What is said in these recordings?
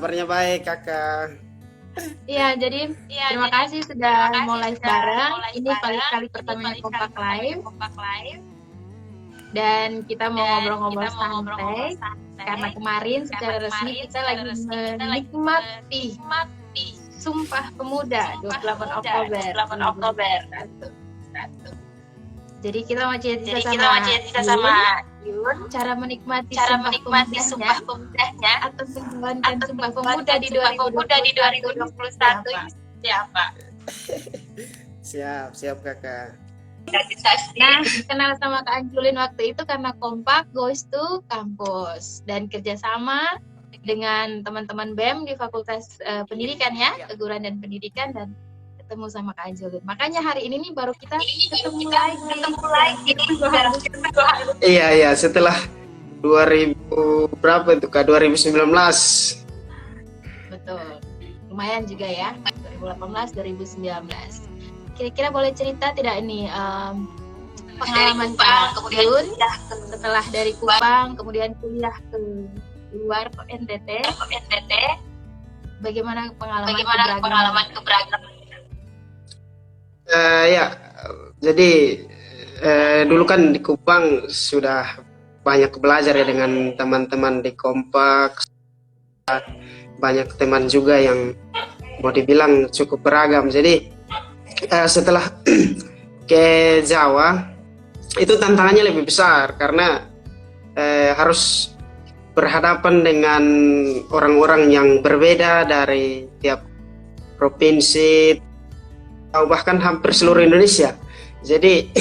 kabarnya baik kakak. Iya, jadi terima kasih sudah mau live bareng. Ini kali pertamanya Kompak Live. Dan kita mau ngobrol-ngobrol santai. Karena kemarin secara resmi kita lagi menikmati Sumpah Pemuda 28 Oktober. Jadi kita mau cerita sama Yun cara menikmati Sumpah Pemudanya atau menjalankan Sumpah Pemuda di 2021 siapa? Siap kakak. Nah, kenal sama Kak Anjulin waktu itu karena Kompak Goes to Kampus dan kerjasama dengan teman-teman BEM di Fakultas Pendidikan ya, Keguruan dan Pendidikan, dan ketemu sama Kak Anjulin. Makanya hari ini nih baru kita ketemu lagi. Iya, setelah 2000 berapa itu Kak? 2019. Betul. Lumayan juga ya. 2018, 2019. Kira-kira boleh cerita tidak ini pengalaman Kak Yun setelah dari Kupang kemudian kuliah ke luar NTT. Bagaimana pengalaman keberagaman? Ya, jadi dulu kan di Kupang sudah banyak belajar ya dengan teman-teman di Kompak. Banyak teman juga yang mau dibilang cukup beragam. Jadi setelah ke Jawa itu tantangannya lebih besar karena harus berhadapan dengan orang-orang yang berbeda dari tiap provinsi atau bahkan hampir seluruh Indonesia. Jadi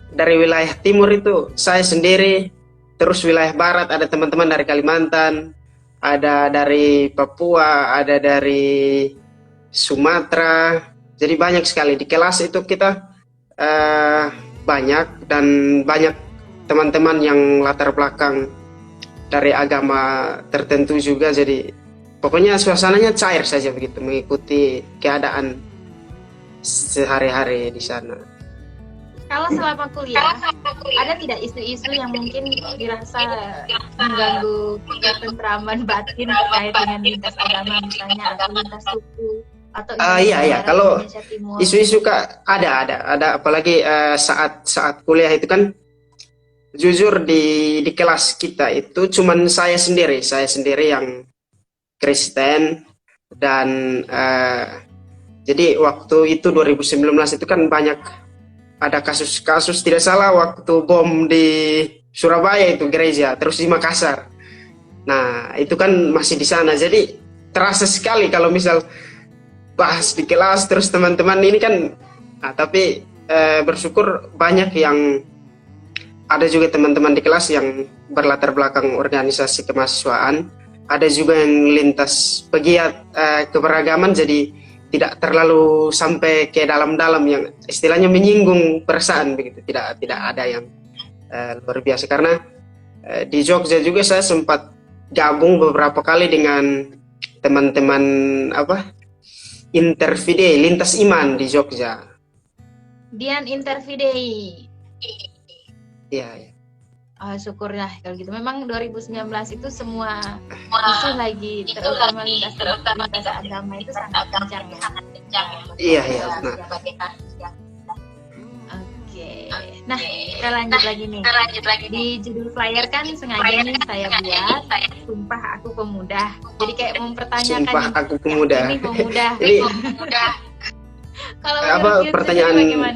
dari wilayah timur itu saya sendiri, terus wilayah barat ada teman-teman dari Kalimantan, ada dari Papua, ada dari Sumatera. Jadi banyak sekali di kelas itu kita banyak dan banyak teman-teman yang latar belakang dari agama tertentu juga. Jadi pokoknya suasananya cair saja begitu, mengikuti keadaan sehari-hari di sana. Kalau selama kuliah, ada tidak isu-isu yang mungkin dirasa mengganggu ketentraman batin terkait dengan lintas agama misalnya atau lintas suku? Iya. Kalau isu-isu Kak ada apalagi saat kuliah itu kan jujur di kelas kita itu cuman saya sendiri yang Kristen dan jadi waktu itu 2019 itu kan banyak ada kasus tidak salah waktu bom di Surabaya itu gereja, terus di Makassar. Nah itu kan masih di sana, jadi terasa sekali kalau misal bahas di kelas terus teman-teman ini kan, tapi bersyukur banyak yang ada juga teman-teman di kelas yang berlatar belakang organisasi kemahasiswaan, ada juga yang lintas pegiat keberagaman, jadi tidak terlalu sampai ke dalam-dalam yang istilahnya menyinggung perasaan begitu, tidak ada yang luar biasa. Karena di Jogja juga saya sempat gabung beberapa kali dengan teman-teman Intervidei lintas iman di Jogja. Dian Intervidei. Iya. Oh, syukurlah kalau gitu. Memang 2019 itu semua isu lagi terutama lintas agama itu sangat kencang ya. Iya. Oke. Nah, kita lanjut lagi nih. Di judul flyer kan sengaja nih saya buat Sumpah Aku Pemuda. Jadi kayak mempertanyakan Sumpah Aku Pemuda. Ini pemuda. Kalau apa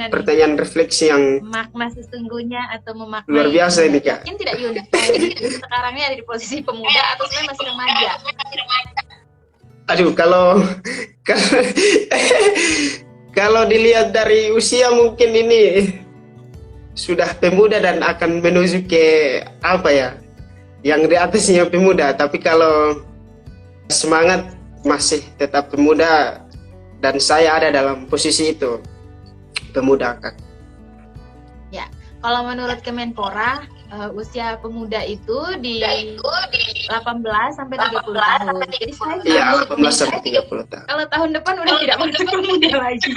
pertanyaan refleksi yang makna sesungguhnya atau memaknai luar biasa ini Kak. Mungkin tidak Yun, sekarang ini ada di posisi pemuda atau sebenarnya masih remaja? Aduh, kalau dilihat dari usia mungkin ini sudah pemuda dan akan menuju ke yang di atasnya pemuda. Tapi kalau semangat masih tetap pemuda. Dan saya ada dalam posisi itu, pemuda Kak. Ya, kalau menurut Kemenpora, usia pemuda itu di 18 sampai 30 tahun. Jadi saya 18 sampai 30 tahun. Kalau tahun depan udah tidak masuk pemuda lagi.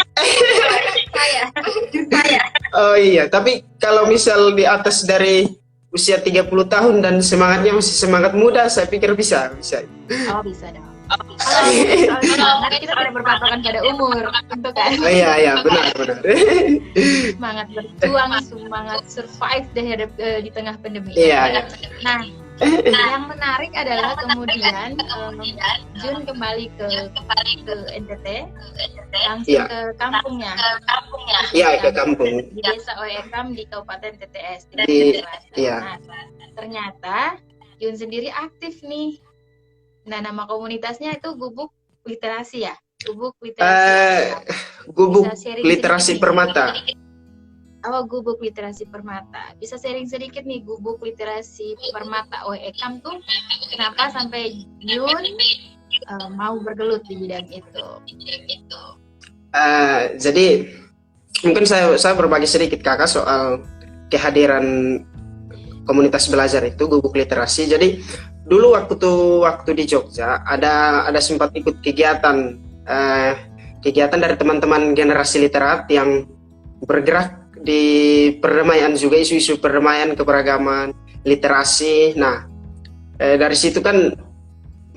saya. Oh iya, tapi kalau misal di atas dari usia 30 tahun dan semangatnya masih semangat muda, saya pikir bisa. Oh, bisa dong. Kalau semangat kita tidak berpatokan pada umur, tentu kan? Oh iya benar. Semangat berjuang, semangat survive di tengah pandemi. Iya. Nah, yang menarik adalah kemudian Jun kembali ke NTT, langsung ke kampungnya. Iya, ke kampung. Di desa Oekam di Kabupaten TTS. Iya. Nah, ternyata Jun sendiri aktif nih. Nah, nama komunitasnya itu Gubuk Literasi ya? Gubuk Literasi. Gubuk Literasi Permata. Oh, Gubuk Literasi Permata. Bisa sharing sedikit nih, Gubuk Literasi Permata Oekam tuh kenapa sampai Jun mau bergelut di bidang itu? Jadi mungkin saya berbagi sedikit kakak soal kehadiran komunitas belajar itu Gubuk Literasi. Jadi dulu waktu di Jogja ada sempat ikut kegiatan dari teman-teman generasi literat yang bergerak di perdamaian juga, isu-isu perdamaian, keberagaman, literasi. Nah, dari situ kan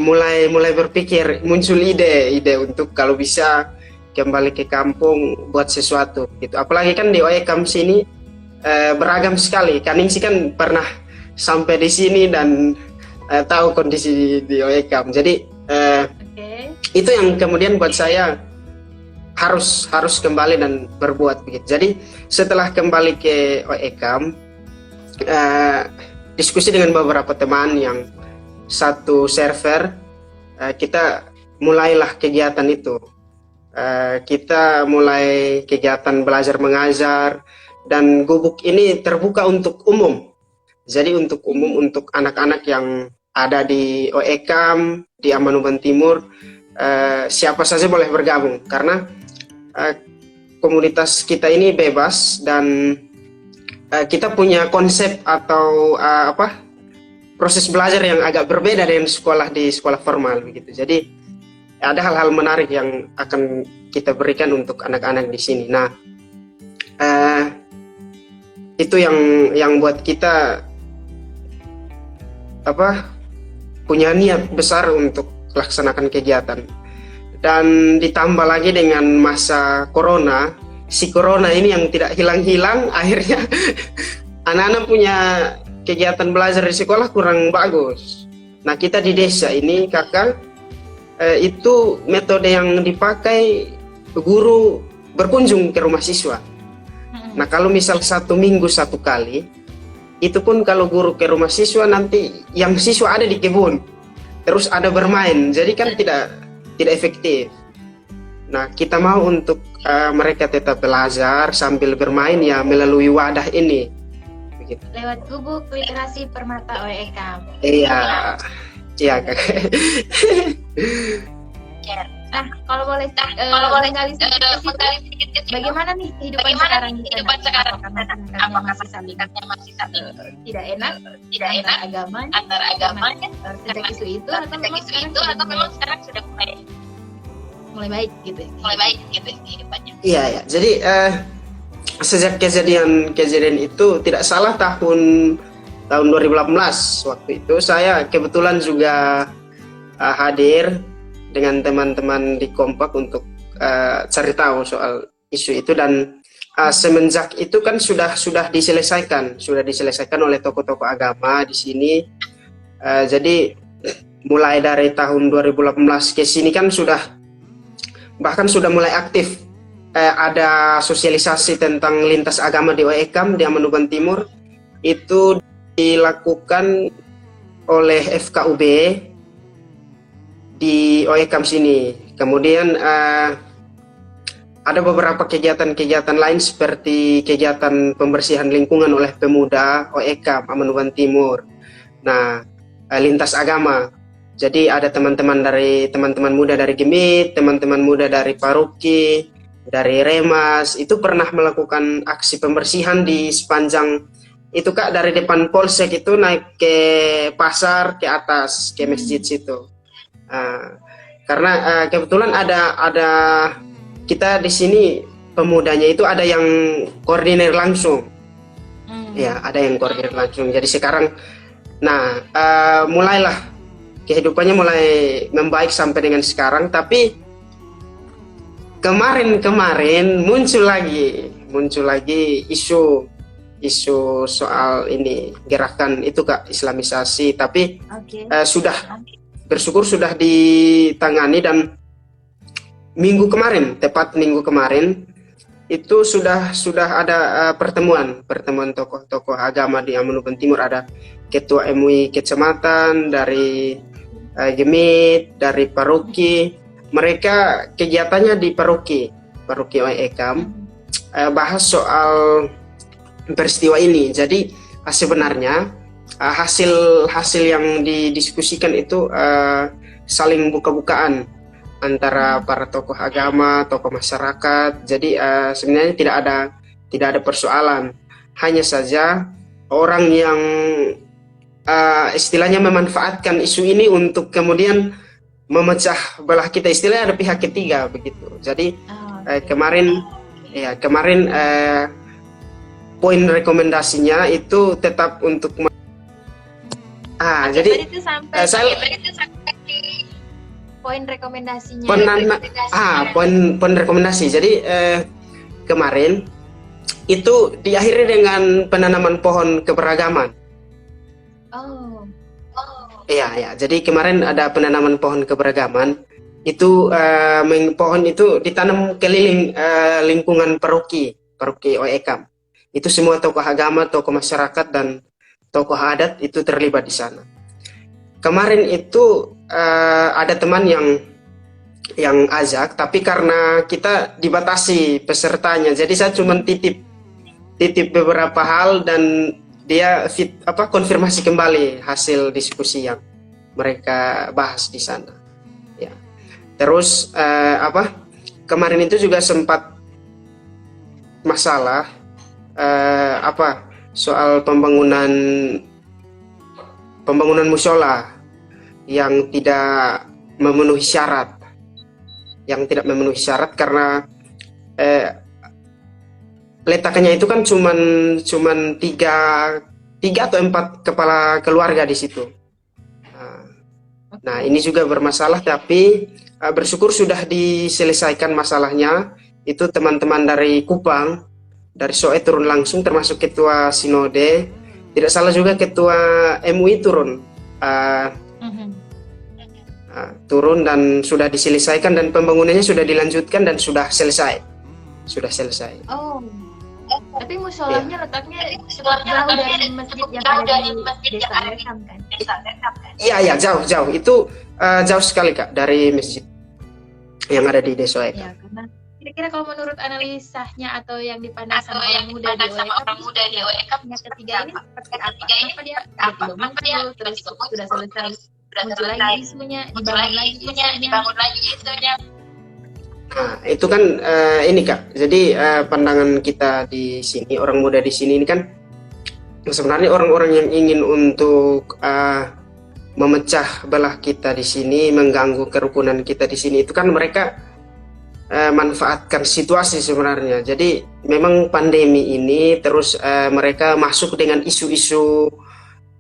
mulai berpikir, muncul ide untuk kalau bisa kembali ke kampung buat sesuatu gitu. Apalagi kan di Oekam sini beragam sekali. Kaningsi kan pernah sampai di sini dan tahu kondisi di Oekam. Jadi itu yang kemudian buat saya harus kembali dan berbuat begitu. Jadi setelah kembali ke Oekam, diskusi dengan beberapa teman yang satu server, kita mulailah kegiatan itu. Kita mulai kegiatan belajar mengajar, dan gubuk ini terbuka untuk umum. Jadi untuk umum, untuk anak-anak yang ada di Oekam, di Amanuban Timur, siapa saja boleh bergabung karena komunitas kita ini bebas dan kita punya konsep atau proses belajar yang agak berbeda dengan di sekolah formal begitu. Jadi ada hal-hal menarik yang akan kita berikan untuk anak-anak di sini. Nah, itu yang buat kita punya niat besar untuk laksanakan kegiatan. Dan ditambah lagi dengan masa corona, si corona ini yang tidak hilang-hilang, akhirnya anak-anak punya kegiatan belajar di sekolah kurang bagus. Nah, kita di desa ini kakak, itu metode yang dipakai guru berkunjung ke rumah siswa. Nah, kalau misal 1 minggu 1 kali, itu pun kalau guru ke rumah siswa, nanti yang siswa ada di kebun, terus ada bermain, jadi kan tidak efektif. Nah, kita mau untuk mereka tetap belajar sambil bermain ya melalui wadah ini. Begitu. Lewat Gubuk Literasi Permata Oekam. Iya kakak. Nah, kalau boleh menggali sedikit, bagaimana nih kehidupan sekarang? Apakah masih saling tidak enak antara agamanya sejak isu itu, atau memang sekarang sudah mulai baik gitu kehidupannya? Iya. Jadi sejak kejadian itu tidak salah tahun 2018 waktu itu saya kebetulan juga hadir dengan teman-teman di Kompak untuk cari tahu soal isu itu, dan semenjak itu kan sudah diselesaikan oleh tokoh-tokoh agama di sini. Jadi mulai dari tahun 2018 ke sini kan sudah mulai aktif ada sosialisasi tentang lintas agama di Oekam, di Amanuban Timur. Itu dilakukan oleh FKUB di Oekam sini. Kemudian ada beberapa kegiatan lain seperti kegiatan pembersihan lingkungan oleh pemuda Oekam Amanuban Timur. Nah, lintas agama. Jadi ada teman-teman muda dari Gemit, teman-teman muda dari Paruki, dari Remas, itu pernah melakukan aksi pembersihan di sepanjang itu kak, dari depan polsek itu naik ke pasar ke atas ke masjid situ. Karena kebetulan ada kita di sini pemudanya itu ada yang koordinir langsung. Ya, ada yang koordinir langsung. Jadi sekarang mulailah kehidupannya mulai membaik sampai dengan sekarang. Tapi kemarin muncul lagi isu soal ini gerakan itu Kak, Islamisasi. Tapi sudah bersyukur sudah ditangani, dan tepat minggu kemarin itu sudah ada pertemuan tokoh-tokoh agama di Amanukan Timur. Ada ketua MUI kecamatan dari Gemit, dari paroki. Mereka kegiatannya di paroki OEKAM, bahas soal peristiwa ini. Jadi sebenarnya hasil yang didiskusikan itu saling buka-bukaan antara para tokoh agama, tokoh masyarakat. Jadi sebenarnya tidak ada persoalan. Hanya saja orang yang istilahnya memanfaatkan isu ini untuk kemudian memecah belah kita, istilahnya ada pihak ketiga begitu. Jadi kemarin poin rekomendasinya itu tetap untuk jadi itu sampai poin rekomendasinya. Poin rekomendasi. Jadi kemarin itu diakhiri dengan penanaman pohon keberagaman. Iya. Jadi kemarin ada penanaman pohon keberagaman. Itu pohon itu ditanam keliling lingkungan paroki OEKAM. Itu semua tokoh agama, tokoh masyarakat, dan tokoh adat itu terlibat di sana. Kemarin itu ada teman yang ajak, tapi karena kita dibatasi pesertanya, jadi saya cuma titip beberapa hal, dan dia konfirmasi kembali hasil diskusi yang mereka bahas di sana. Ya. Terus kemarin itu juga sempat masalah soal pembangunan musola yang tidak memenuhi syarat, karena letaknya itu kan cuman tiga atau 4 kepala keluarga di situ. Nah, ini juga bermasalah, tapi bersyukur sudah diselesaikan masalahnya. Itu teman-teman dari Kupang, dari Soe turun langsung, termasuk ketua sinode, tidak salah juga ketua MUI turun. Turun dan sudah diselesaikan, dan pembangunannya sudah dilanjutkan dan sudah selesai. Tapi musolanya letaknya jauh dari masjid yang ada di desa Lekam kan? Iya, jauh. Itu jauh sekali Kak dari masjid yang ada di desa Lekam. Ya, karena kira-kira kalau menurut analisanya atau yang dipandang sama orang muda di OEKAM, yang ketiga ini seperti apa? Kenapa dia tiba-tiba muncul, terus sudah selesai muncul lagi isunya, dibangun lagi isunya. Nah, itu kan ini Kak. Jadi pandangan kita di sini, orang muda di sini ini kan sebenarnya orang-orang yang ingin untuk memecah belah kita di sini, mengganggu kerukunan kita di sini, itu kan mereka manfaatkan situasi sebenarnya. Jadi memang pandemi ini terus mereka masuk dengan isu-isu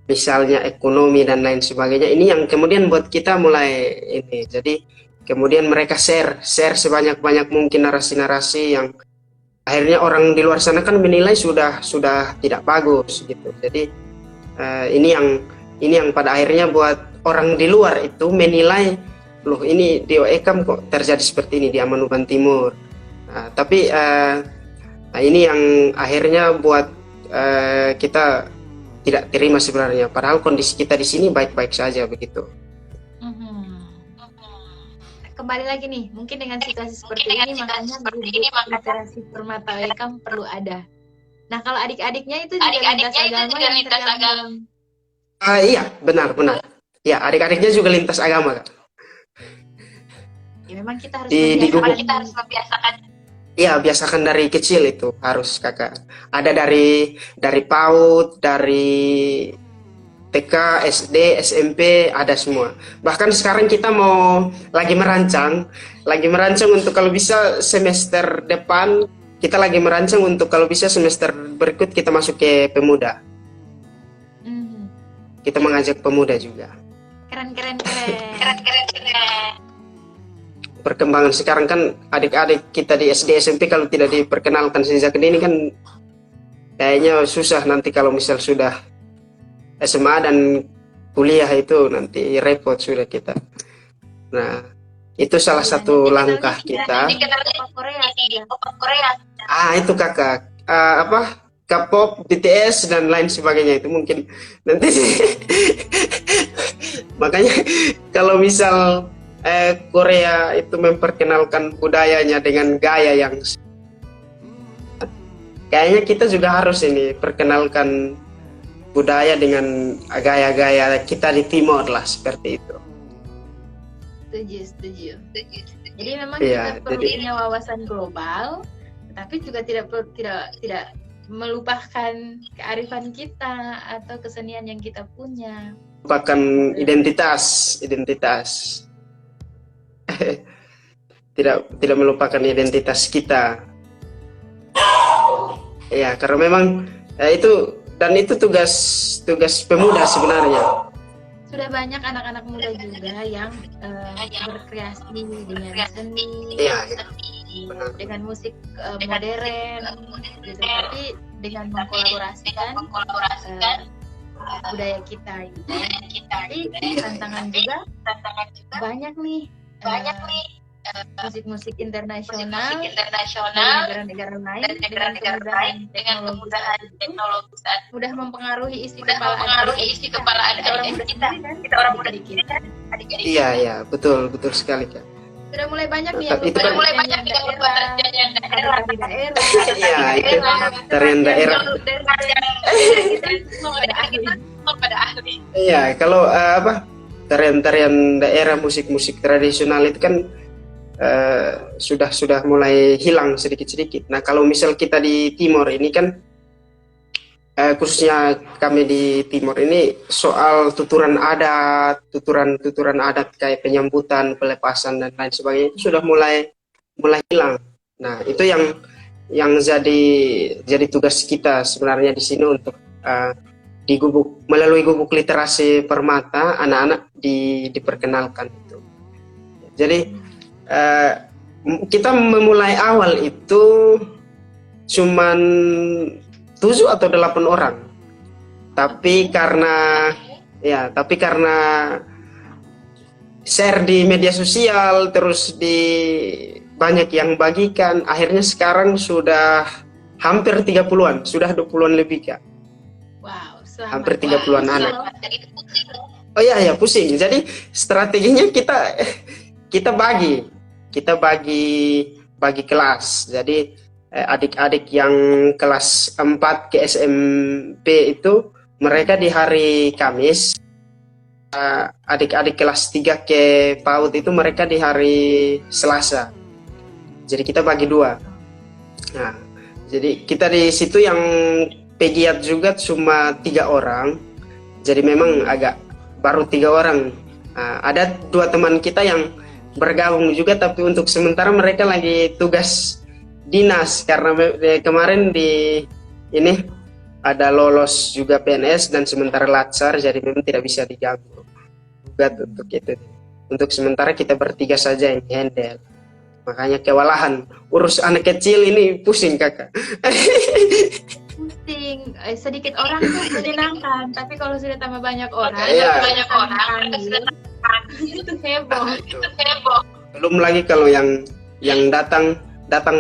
misalnya ekonomi dan lain sebagainya. Ini yang kemudian buat kita mulai ini. Jadi kemudian mereka share sebanyak-banyak mungkin narasi-narasi yang akhirnya orang di luar sana kan menilai sudah tidak bagus gitu. Jadi ini yang pada akhirnya buat orang di luar itu menilai, loh ini di OEKAM kok terjadi seperti ini di Amanukan Timur. Tapi ini yang akhirnya buat kita tidak terima sebenarnya. Padahal kondisi kita di sini baik-baik saja begitu. Kembali lagi nih, mungkin dengan situasi seperti ini makanya literasi permata OEKAM perlu ada. Nah, kalau adik-adiknya itu juga lintas agama yang tergabung. Iya, benar. Ya, adik-adiknya juga lintas agama, Kak. Ya, memang kita harus membiasakan. Iya, biasakan dari kecil itu harus Kakak. Ada dari PAUD, dari TK, SD, SMP, ada semua. Bahkan sekarang kita lagi merancang untuk kalau bisa semester depan, kita lagi merancang untuk kalau bisa semester berikut kita masuk ke pemuda. Kita mengajak pemuda juga. Keren, keren, keren. Perkembangan sekarang kan adik-adik kita di SD SMP kalau tidak diperkenalkan sejak ini kan kayaknya susah nanti kalau misal sudah SMA dan kuliah itu nanti repot sudah kita. Nah, itu salah satu langkah kita. Itu kakak apa K-pop, BTS dan lain sebagainya itu mungkin nanti makanya kalau misal Korea itu memperkenalkan budayanya dengan gaya yang kayaknya kita juga harus ini perkenalkan budaya dengan gaya-gaya kita di Timor lah seperti itu. Setuju. Jadi memang kita perlu punya wawasan global, tapi juga tidak melupakan kearifan kita atau kesenian yang kita punya. Melupakan identitas. tidak melupakan identitas kita. Ya, karena memang itu tugas pemuda sebenarnya. Sudah banyak anak-anak muda juga yang berkreasi dengan seni, dengan musik modern, gitu. Tapi dengan mengkolaborasikan budaya kita, gitu. Tapi tantangan juga banyak nih musik-musik internasional dari negara-negara lain dengan kemudahan teknologi mudah mempengaruhi isi kepala adik-adik kita orang muda kita. Iya, betul sekali Kak. Sudah mulai banyak nih yang daerah. Iya, itu tarian daerah. Iya, kalau tarian daerah, musik tradisional itu kan sudah mulai hilang sedikit-sedikit. Nah, kalau misal kita di Timor ini kan khususnya kami di Timor ini soal tuturan adat kayak penyambutan, pelepasan dan lain sebagainya itu sudah mulai hilang. Nah, itu yang jadi tugas kita sebenarnya di sini untuk melalui gubuk literasi Permata anak-anak diperkenalkan itu. Jadi kita memulai awal itu cuman 7 atau 8 orang. Tapi karena share di media sosial terus banyak yang bagikan, akhirnya sekarang sudah hampir 30-an, sudah 20-an lebih Kak. Wow, hampir 30-an anak. Oh iya, pusing. Jadi strateginya kita bagi kelas. Jadi adik-adik yang kelas 4 ke SMP itu mereka di hari Kamis, adik-adik kelas 3 ke PAUD itu mereka di hari Selasa. Jadi kita bagi 2. Nah, jadi kita di situ yang pegiat juga cuma 3 orang. Jadi memang agak baru 3 orang. Nah, ada 2 teman kita yang bergabung juga, tapi untuk sementara mereka lagi tugas dinas karena kemarin ini ada lolos juga PNS dan sementara latsar, jadi memang tidak bisa diganggu untuk itu. Untuk sementara kita bertiga saja yang handle, makanya kewalahan urus anak kecil ini pusing Kakak. Pusing, sedikit orang tuh menyenangkan, tapi kalau sudah tambah banyak orang, itu heboh. Belum lagi kalau yang datang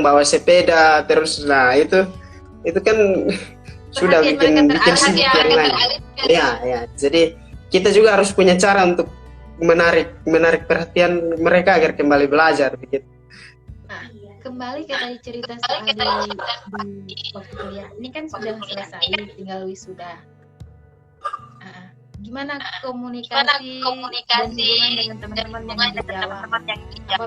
bawa sepeda terus, nah itu kan sudah bikin sibuk yang lain. Ya, jadi kita juga harus punya cara untuk menarik perhatian mereka agar kembali belajar begitu. Nah, kembali ke tadi cerita soal di waktu kuliah. Ini kan sudah selesai, tinggal wisuda. Gimana komunikasi dan hubungan dengan teman-teman yang di Jawa? Apa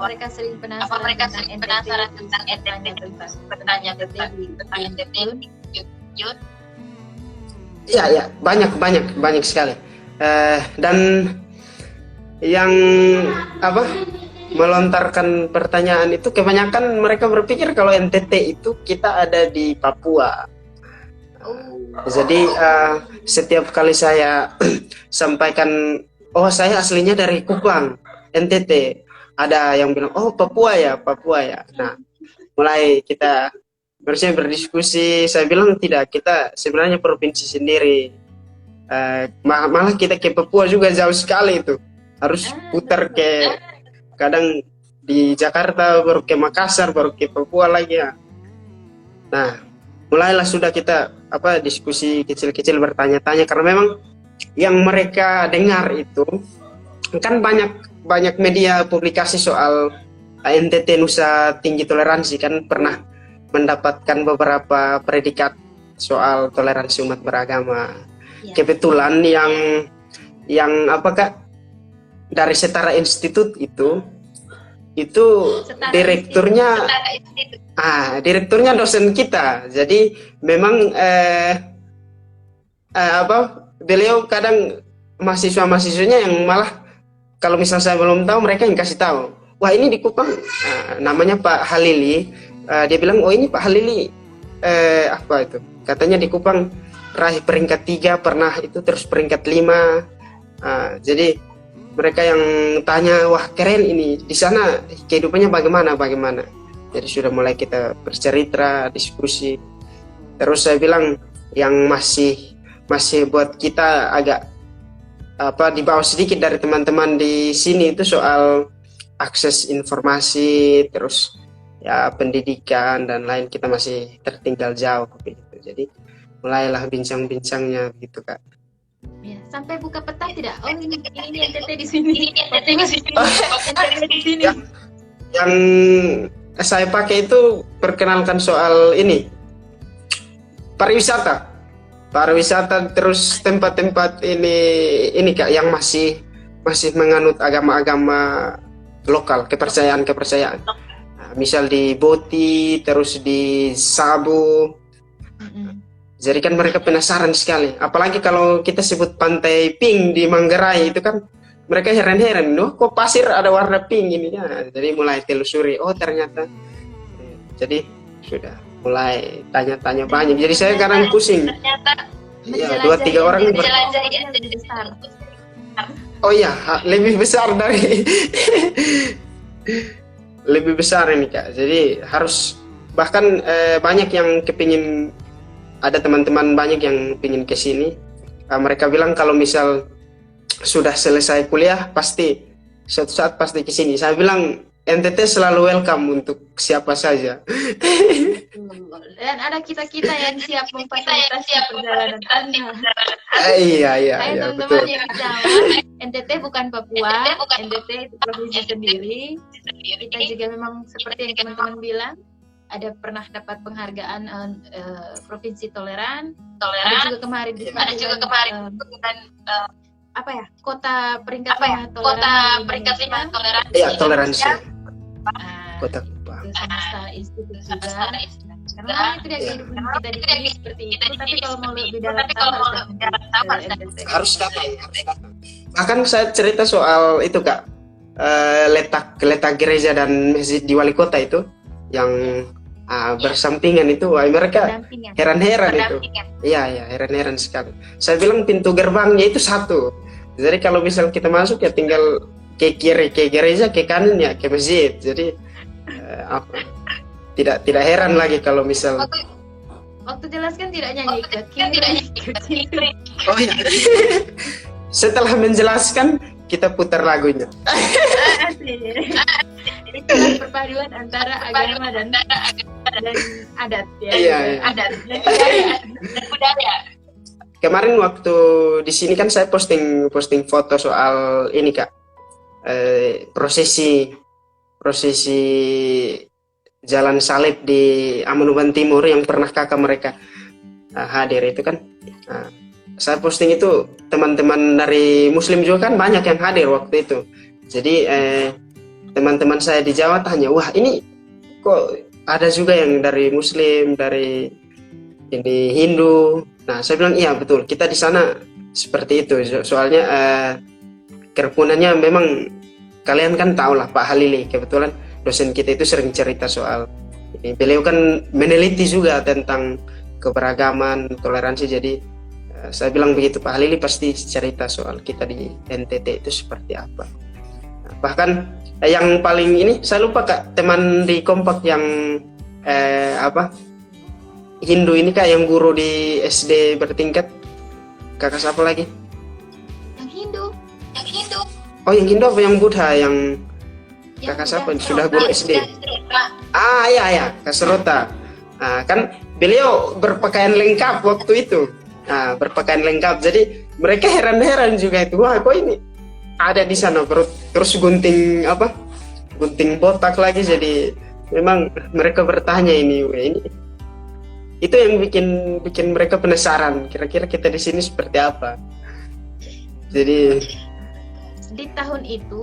mereka sering penasaran tentang NTT, bertanya tentang Yud? Ya, banyak sekali. Dan yang melontarkan pertanyaan itu kebanyakan mereka berpikir kalau NTT itu kita ada di Papua. Jadi setiap kali saya sampaikan oh saya aslinya dari Kupang, NTT. Ada yang bilang, oh Papua ya, Papua ya. Nah, mulai kita harusnya berdiskusi. Saya bilang tidak, kita sebenarnya provinsi sendiri. Malah kita ke Papua juga jauh sekali itu. Harus putar ke, kadang di Jakarta, baru ke Makassar, baru ke Papua lagi ya. Nah, mulailah sudah kita diskusi kecil-kecil, bertanya-tanya, karena memang yang mereka dengar itu kan banyak media publikasi soal NTT Nusa Tinggi Toleransi, kan pernah mendapatkan beberapa predikat soal toleransi umat beragama. Ya. Kebetulan yang apakah dari Setara Institut itu Setara direkturnya Institut. Direkturnya dosen kita. Jadi memang beliau kadang mahasiswanya yang malah kalau misalnya saya belum tahu, mereka yang kasih tahu. Wah, ini di Kupang namanya Pak Halili. Dia bilang, oh ini Pak Halili apa itu? Katanya di Kupang raih peringkat 3 pernah itu, terus peringkat 5. Jadi mereka yang tanya, wah keren ini. Di sana kehidupannya bagaimana? Jadi sudah mulai kita bercerita, diskusi. Terus saya bilang yang masih buat kita agak di bawah sedikit dari teman-teman di sini itu soal akses informasi, terus ya pendidikan dan lain, kita masih tertinggal jauh begitu. Jadi mulailah bincang-bincangnya gitu Kak. Ya, sampai buka peta tidak? Oh ini NTT di sini. NTT di sini. Yang saya pakai itu perkenalkan soal ini pariwisata, terus tempat-tempat ini Kak yang masih menganut agama-agama lokal, kepercayaan. Nah, misal di Boti, terus di Sabu. Jadi kan mereka penasaran sekali. Apalagi kalau kita sebut Pantai Pink di Manggarai itu kan mereka heran-heran, kok pasir ada warna pink ini ya. Jadi mulai telusuri, oh ternyata. Jadi sudah mulai tanya-tanya banyak. Jadi saya kadang pusing. Ya, 2-3 orang besar. Oh iya, lebih besar dari lebih besar ini Kak. Jadi harus bahkan banyak yang kepingin, ada teman-teman banyak yang pingin ke sini. Mereka bilang kalau misal sudah selesai kuliah pasti suatu saat pasti ke sini. Saya bilang NTT selalu welcome untuk siapa saja. Dan ada kita yang siap memfasilitasi perjalanan Anda. Iya, teman-teman yang di Jawa, NTT bukan Papua, NTT itu provinsi sendiri. Kita juga memang seperti yang teman-teman bilang, ada pernah dapat penghargaan provinsi toleran. Ada juga kemarin kota peringkat 5 toleran. Iya, toleransi. Kota Kupang. Semesta Institut juga. Karena tidak kehidupan kita di sini seperti itu. Tapi kalau mau lebih dalam harus datang. Bahkan saya cerita soal itu Kak, letak gereja dan masjid di wali kota itu yang bersampingan itu, mereka heran-heran itu. Iya, heran-heran sekali. Saya bilang pintu gerbangnya itu satu. Jadi kalau misal kita masuk ya tinggal ke kiri ke gereja, ke kanan ya ke masjid. Jadi tidak heran lagi kalau misal waktu jelaskan tidak nyanyi ke kiri. Oh iya. Setelah menjelaskan kita putar lagunya. Itulah perpaduan antara agama dan adat ya. Iya. Adat dan budaya. Kemarin waktu di sini kan saya posting foto soal ini Kak, prosesi jalan salib di Amanuban Timur yang pernah kakak mereka hadir itu kan. Saya posting itu, teman-teman dari Muslim juga kan banyak yang hadir waktu itu. Jadi teman-teman saya di Jawa tanya, wah ini kok ada juga yang dari Muslim, dari ini Hindu. Nah saya bilang iya betul, kita di sana seperti itu. Soalnya kerukunannya memang kalian kan tahu lah Pak Halili, kebetulan dosen kita itu sering cerita soal ini. Beliau kan meneliti juga tentang keberagaman, toleransi. Jadi Saya bilang begitu, Pak Halili pasti cerita soal kita di NTT itu seperti apa. Bahkan yang paling ini saya lupa Kak, teman di Kompak yang apa Hindu ini Kak, yang guru di SD bertingkat, kakak siapa lagi? Yang Hindu. Oh yang Hindu apa yang Buddha, yang Yang kakak siapa Buddha. sudah guru SD? Ya Kak Serota. Kan beliau berpakaian lengkap waktu itu. Berpakaian lengkap, jadi mereka heran-heran juga itu, wah kok ini ada di sana, terus gunting botak lagi, jadi memang mereka bertanya ini itu yang bikin mereka penasaran, kira-kira kita di sini seperti apa. Jadi Di tahun itu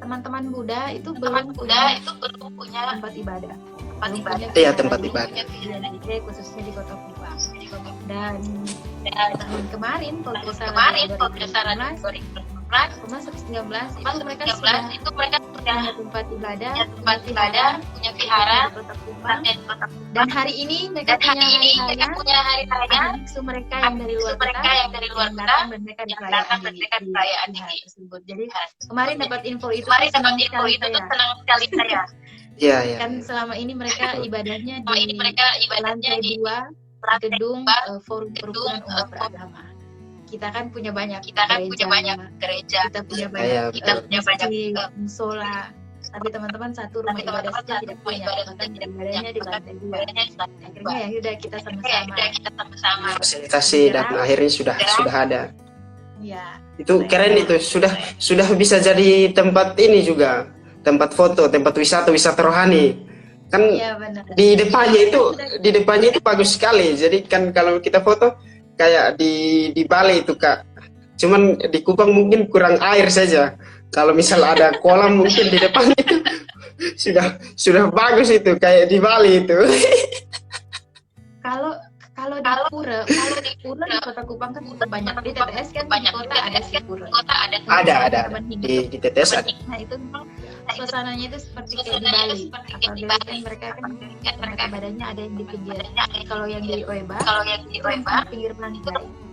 teman-teman Buddha itu belum punya tempat ibadah. Iya, tempat ibadah. Khususnya di Kota Kupang. Dan tahun kemarin kalau tidak salah 2019 itu mereka sudah punya tempat ibadah, punya vihara di Kota Kupang. Dan hari ini mereka punya hari raya biksu mereka yang dari luar kota datang dan mereka di perayaan di tersebut. Jadi kemarin dapat info itu senang sekali saya. Iya. Kan selama ini mereka ibadahnya di lantai 2 gedung Forum Kerukunan Umat Beragama. Kita kan punya banyak gereja, kita punya banyak masjid, musola. Tapi teman-teman satu rumah ibadah saja tidak punya, bahkan ibadahnya di lantai 2. Akhirnya ya udah kita sama-sama. Fasilitasi dan akhirnya sudah ada. Ya. Itu keren itu, sudah bisa jadi tempat ini juga, tempat foto, tempat wisata rohani. Kan Iya, benar. di depannya itu bagus sekali. Jadi kan kalau kita foto kayak di Bali itu Kak, cuman di Kupang mungkin kurang air saja. Kalau misal ada kolam mungkin di depan itu sudah bagus itu, kayak di Bali itu. Kalau di Pura di Kota Kupang kan banyak. Di TTS kan di kota ada sih Pura. Ada di TTS ada. Nah itu memang suasananya itu seperti kayak di Bali. Apalagi kan mereka badannya ada yang di pinggir. Kalau yang di Oeba itu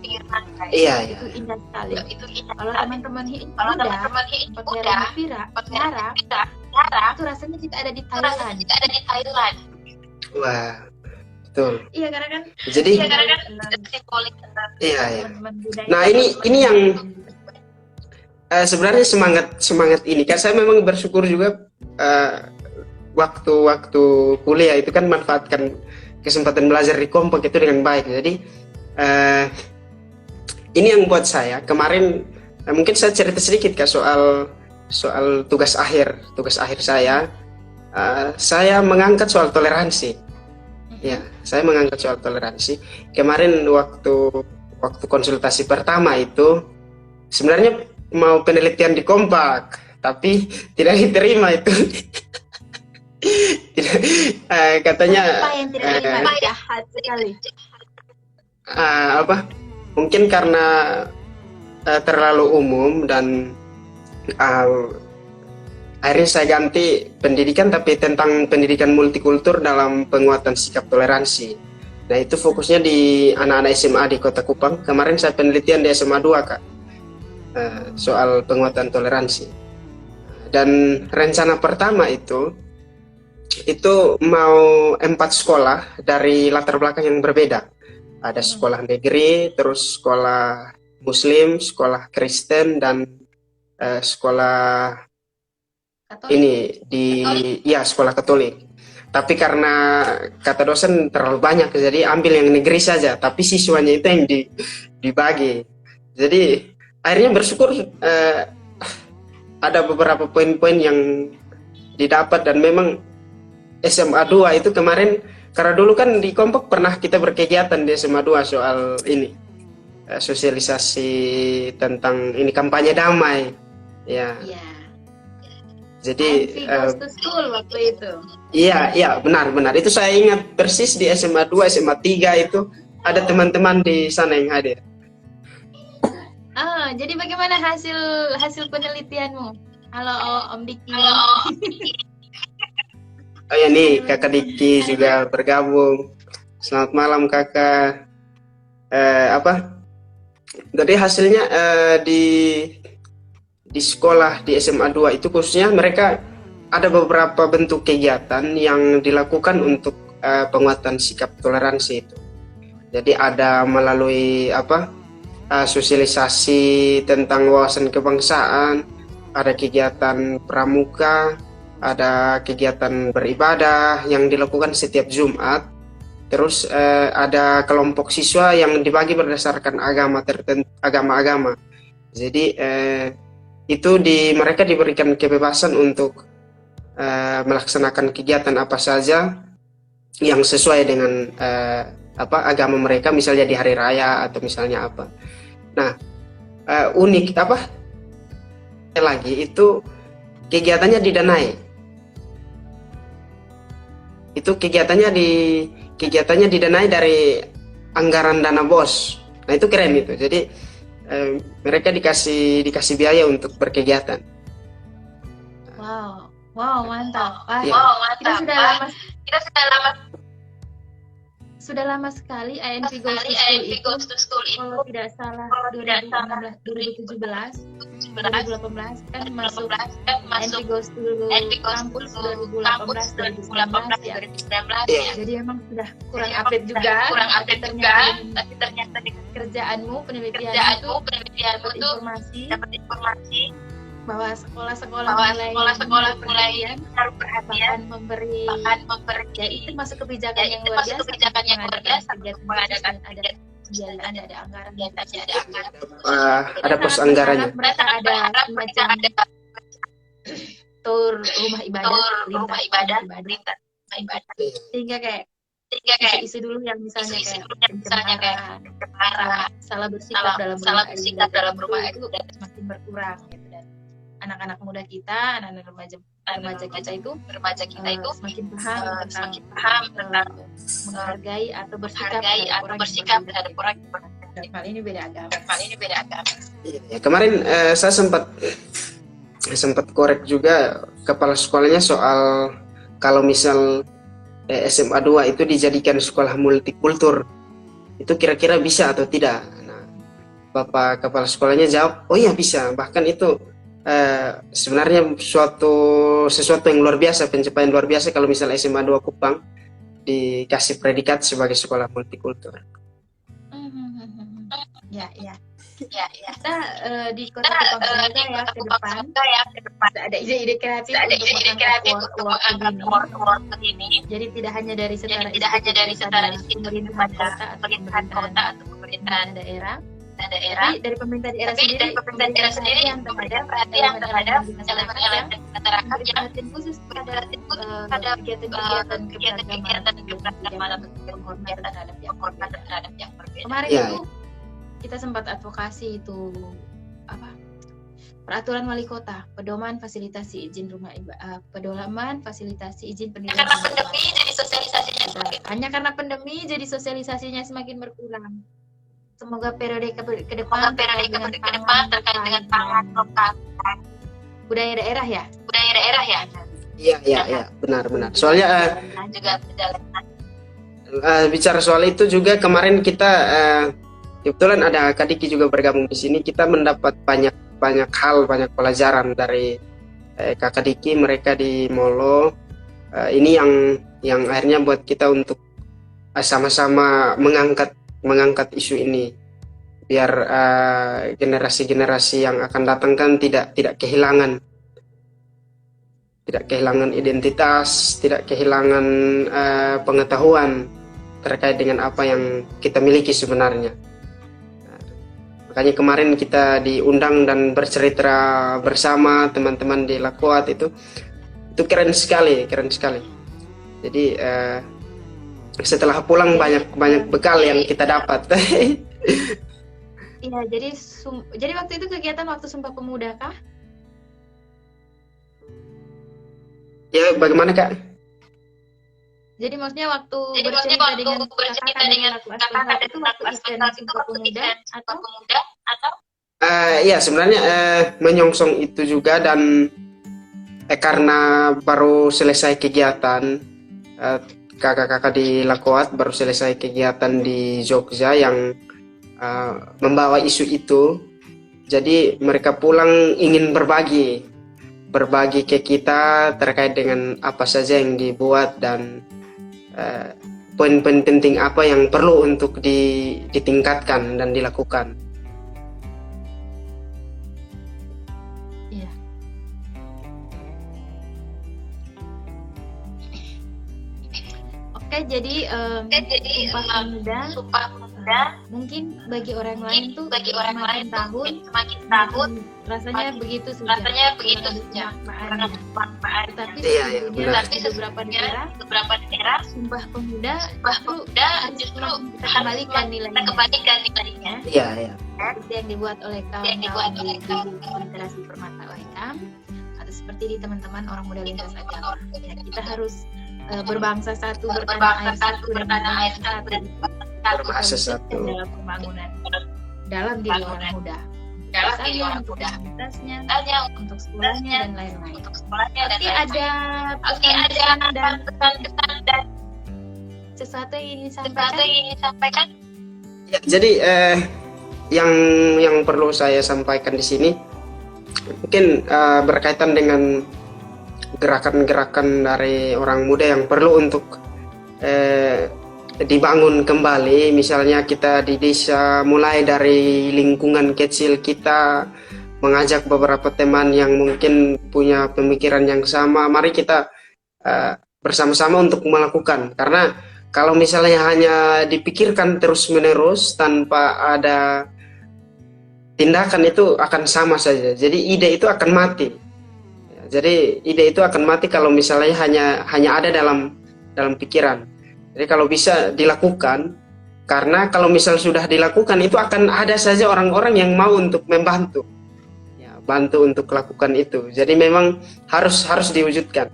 pinggir pantai. Iya. Itu indah sekali. Kalau teman-teman Buddha pakai Vira itu rasanya kita ada di Thailand. Wah, betul. Iya karena kan simbolik. Iya. Nah ini yang sebenarnya semangat ini kan saya memang bersyukur juga waktu kuliah itu kan manfaatkan kesempatan belajar di Kompak itu dengan baik. Jadi ini yang buat saya kemarin mungkin saya cerita sedikit Kak soal tugas akhir saya. Saya mengangkat soal toleransi. Ya, saya mengangkat soal toleransi. Kemarin waktu konsultasi pertama itu sebenarnya mau penelitian di Kompak, tapi tidak diterima itu. Katanya apa yang tidak diterima? Jahat sekali. Mungkin karena terlalu umum dan akhirnya saya ganti pendidikan, tapi tentang pendidikan multikultur dalam penguatan sikap toleransi. Nah itu fokusnya di anak-anak SMA di Kota Kupang. Kemarin saya penelitian di SMA 2 Kak, soal penguatan toleransi. Dan rencana pertama itu mau 4 sekolah dari latar belakang yang berbeda. Ada sekolah negeri, terus sekolah Muslim, sekolah Kristen, dan sekolah Katolik. Sekolah Katolik. Tapi karena kata dosen terlalu banyak, jadi ambil yang negeri saja. Tapi siswanya itu yang dibagi. Jadi akhirnya bersyukur ada beberapa poin-poin yang didapat, dan memang SMA 2 itu kemarin, karena dulu kan di Kompak pernah kita berkegiatan di SMA 2 soal ini sosialisasi tentang ini kampanye damai ya. Jadi school waktu itu. Iya benar itu saya ingat persis di SMA 2 SMA 3 itu ada teman-teman di sana yang hadir. Jadi bagaimana hasil penelitianmu? Halo Om Diki. Oh ya nih Kakak Diki juga bergabung. Selamat malam Kakak. Jadi hasilnya di sekolah di SMA 2 itu khususnya mereka ada beberapa bentuk kegiatan yang dilakukan untuk penguatan sikap toleransi itu. Jadi ada melalui sosialisasi tentang wawasan kebangsaan, ada kegiatan pramuka, ada kegiatan beribadah yang dilakukan setiap Jumat. Terus ada kelompok siswa yang dibagi berdasarkan agama tertentu, agama-agama. Jadi itu mereka diberikan kebebasan untuk melaksanakan kegiatan apa saja yang sesuai dengan agama mereka, misalnya di hari raya atau misalnya apa. Nah, unik lagi itu kegiatannya didanai. Itu kegiatannya didanai dari anggaran dana BOS. Nah, itu keren itu. Jadi mereka dikasih biaya untuk berkegiatan. Wow, mantap. Ya. Sudah lama sekali INV Goes to School itu, kalau tidak salah 2017 kan masuk INV Goes to Campus 2018 ya. Jadi emang sudah kurang update juga, tapi ternyata kerjaanmu, penelitianmu dapat informasi bahwa sekolah-sekolah mulai menaruh perhatian, memberi ya itu masuk kebijakan yang luar biasa mengadakan kegiatan, ada anggaran, ada pos anggarannya. Mereka ada semacam tur rumah ibadah, sehingga kayak isu dulu yang misalnya kayak salah bersikap dalam rumah itu semakin berkurang gitu. Dan anak-anak muda kita, anak-anak remaja kita itu semakin paham tentang menghargai atau bersikap terhadap orang dalam hal ini beda agama. Ya, kemarin saya sempat korek juga kepala sekolahnya soal kalau misal SMA 2 itu dijadikan sekolah multikultur, itu kira-kira bisa atau tidak. Nah, Bapak kepala sekolahnya jawab, oh iya bisa, bahkan itu sebenarnya sesuatu yang luar biasa, pencapaian luar biasa kalau misalnya SMA 2 Kupang dikasih predikat sebagai sekolah multikultur. Ya. Kita di Kota Kupang semoga ya ke depan ada ide-ide kreatif untuk mengangkat award ini. Jadi tidak hanya dari setara pemerintahan kota atau pemerintahan daerah. Tapi dari pemerintah daerah sendiri yang perhatian terhadap elemen masyarakat yang perhatian khusus pada kegiatan keberagaman atau penghormatan terhadap yang berbeda. Kemarin itu kita sempat advokasi itu peraturan wali kota, pedoman fasilitasi izin pendidikan. Karena pandemi jadi sosialisasinya karena pandemi jadi sosialisasinya semakin berkurang. Semoga periode ke depan terkait dengan pangan lokal, budaya daerah ya. Iya, benar. Soalnya juga berjalan. Bicara soal itu juga kemarin kita kebetulan ada Kak Diki juga bergabung di sini. Kita mendapat banyak hal, banyak pelajaran dari Kakak Diki, mereka di Molo. Ini yang akhirnya buat kita untuk sama-sama mengangkat isu ini, biar generasi-generasi yang akan datang kan tidak kehilangan identitas, tidak kehilangan pengetahuan terkait dengan apa yang kita miliki sebenarnya. Makanya kemarin kita diundang dan bercerita bersama teman-teman di Lakuat itu keren sekali. Jadi setelah pulang banyak bekal yang kita dapat. Iya, jadi waktu itu kegiatan waktu Sumpah Pemuda kah? Ya, bagaimana Kak? Jadi maksudnya waktu bercerita dengan kakak itu waktu event Sumpah Pemuda atau? Ya sebenarnya menyongsong itu juga, dan karena baru selesai kegiatan kakak-kakak di Lakoat baru selesai kegiatan di Jogja yang membawa isu itu. Jadi mereka pulang ingin berbagi ke kita terkait dengan apa saja yang dibuat dan poin-poin penting apa yang perlu untuk ditingkatkan dan dilakukan. Iya. Oke, jadi Sumpah Pemuda mungkin bagi orang lain tuh semakin tahun rasanya begitu saja. Tapi beberapa negara Sumpah Pemuda justru kita kembalikan nilainya. Iya. Seperti yang dibuat oleh kawan-kawan di Literasi Permata Laikam, atau seperti di teman-teman orang muda lintas agama. Ya, kita harus berbangsa satu, bertanah air satu, berbahasa satu dalam pembangunan dalam diri orang muda, untuk komunitasnya, untuk sekolahnya dan lain-lain. Tapi ada pesan dan sesuatu yang ingin disampaikan. Ya, jadi yang perlu saya sampaikan di sini mungkin berkaitan dengan gerakan-gerakan dari orang muda yang perlu untuk dibangun kembali. Misalnya kita di desa mulai dari lingkungan kecil kita, mengajak beberapa teman yang mungkin punya pemikiran yang sama, mari kita bersama-sama untuk melakukan. Karena kalau misalnya hanya dipikirkan terus-menerus tanpa ada tindakan, itu akan sama saja. Jadi ide itu akan mati. Jadi ide itu akan mati kalau misalnya hanya ada dalam pikiran. Jadi kalau bisa dilakukan, karena kalau misal sudah dilakukan itu akan ada saja orang-orang yang mau untuk membantu, ya, bantu untuk lakukan itu. Jadi memang harus diwujudkan.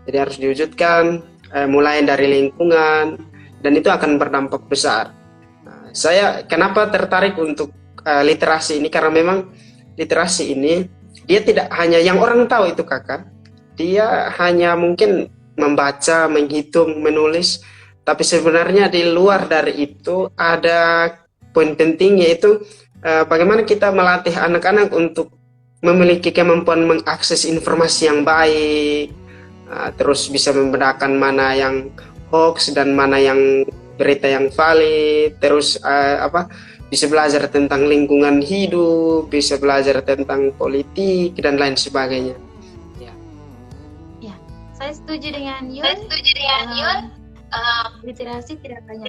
Jadi harus diwujudkan mulai dari lingkungan, dan itu akan berdampak besar. Nah, saya kenapa tertarik untuk literasi ini, karena memang literasi ini dia tidak hanya yang orang tahu itu kakak, dia hanya mungkin membaca, menghitung, menulis, tapi sebenarnya di luar dari itu ada poin penting, yaitu bagaimana kita melatih anak-anak untuk memiliki kemampuan mengakses informasi yang baik, terus bisa membedakan mana yang hoax dan mana yang berita yang valid, terus bisa belajar tentang lingkungan hidup, bisa belajar tentang politik dan lain sebagainya. Ya, saya setuju dengan Yun. Literasi tidak hanya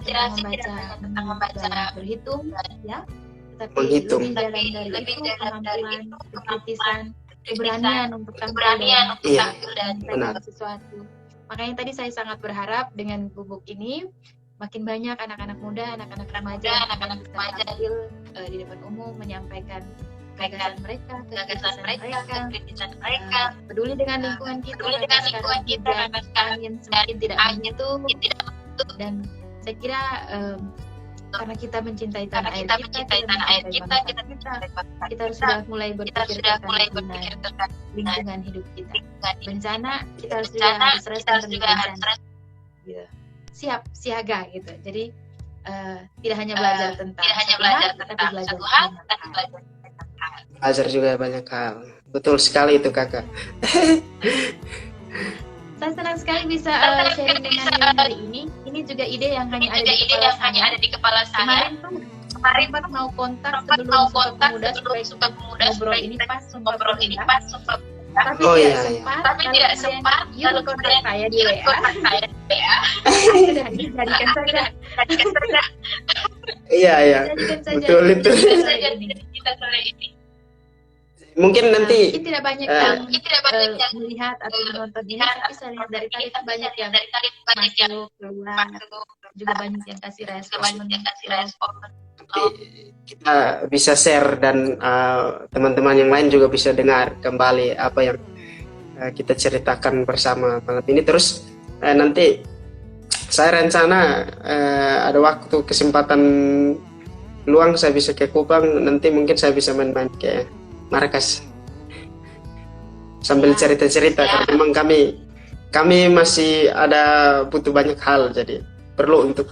tentang membaca, berhitung, ya, tetapi lebih dalam dari itu kemampuan, keberanian untuk tampil dan melakukan sesuatu. Makanya tadi saya sangat berharap dengan gubuk ini makin banyak anak-anak muda, anak-anak remaja tampil di depan umum menyampaikan gagasan mereka, kritisan mereka, peduli dengan lingkungan kita, karena angin semakin tidak menyentuh, dan saya kira karena kita mencintai tanah air kita harus sudah mulai berpikir tentang lingkungan hidup kita. Bencana kita harus bencana. Siap siaga gitu. Jadi tidak hanya belajar tentang tapi belajar belajar juga banyak hal. Betul sekali itu kakak. Saya senang sekali bisa sharing dengan Yun hari ini. Ini juga ide yang hanya ada di kepala saya. Kemarin mau kontak sebelum Sumpah Pemuda supaya ini pas Sumpah Pemuda. Tapi tidak sempat, lalu kontak saya di WA. Sudah dijadikan saja. Iya. Betul itu. Mungkin nanti tidak banyak yang melihat atau menonton ini, tapi saya lihat dari tadi banyak yang masuk keluar, juga banyak yang kasih respon. Kita bisa share dan teman-teman yang lain juga bisa dengar kembali apa yang kita ceritakan bersama malam ini. Terus nanti saya rencana ada waktu kesempatan luang saya bisa ke Kupang, nanti mungkin saya bisa main-main ke markas sambil cerita-cerita, karena memang kami masih ada butuh banyak hal, jadi perlu untuk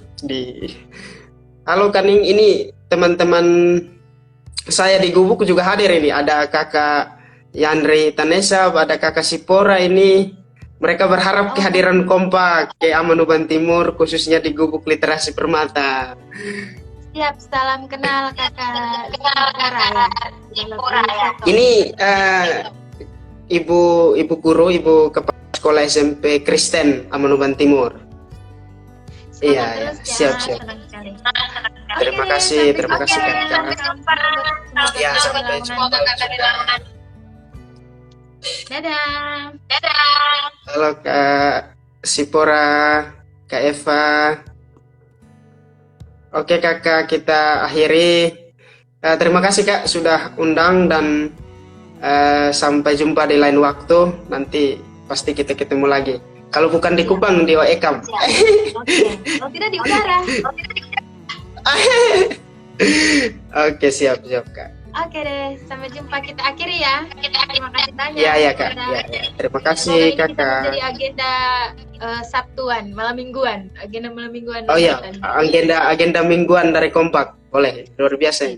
Halo Kaning, ini teman-teman saya di Gubuk juga hadir ini. Ada kakak Yandri Tanesa, ada kakak Sipora ini. Mereka berharap kehadiran kompak ke Amanuban Timur, khususnya di Gubuk Literasi Permata. Siap, salam kenal kakak Sipora ya. Ini ibu guru, ibu kepala sekolah SMP Kristen Amanuban Timur. Iya, siap. Terima kasih kakak. Ya, sampai jumpa. Dadah. Halo Kak Sipora, Kak Eva. Oke kakak, kita akhiri. Terima kasih Kak sudah undang dan sampai jumpa di lain waktu. Nanti pasti kita ketemu lagi. Kalau bukan di Kupang, di Waekam. Kalau tidak di udara. Oke, siap Kak. Oke deh, sampai jumpa, kita akhiri ya. Terima kasih banyak. Ya Kak. Ya. Terima kasih Semoga ini Kakak. Jadi agenda Sabtuan, malam mingguan, agenda malam mingguan. Oh iya, agenda mingguan dari Kompak. Boleh, luar biasa.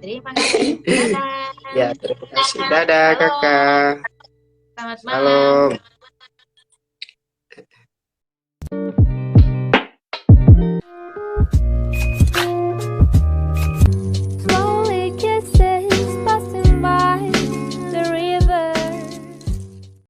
Terima kasih. Dadah. Ya, terima kasih. Dadah Kakak. Selamat malam. Salam.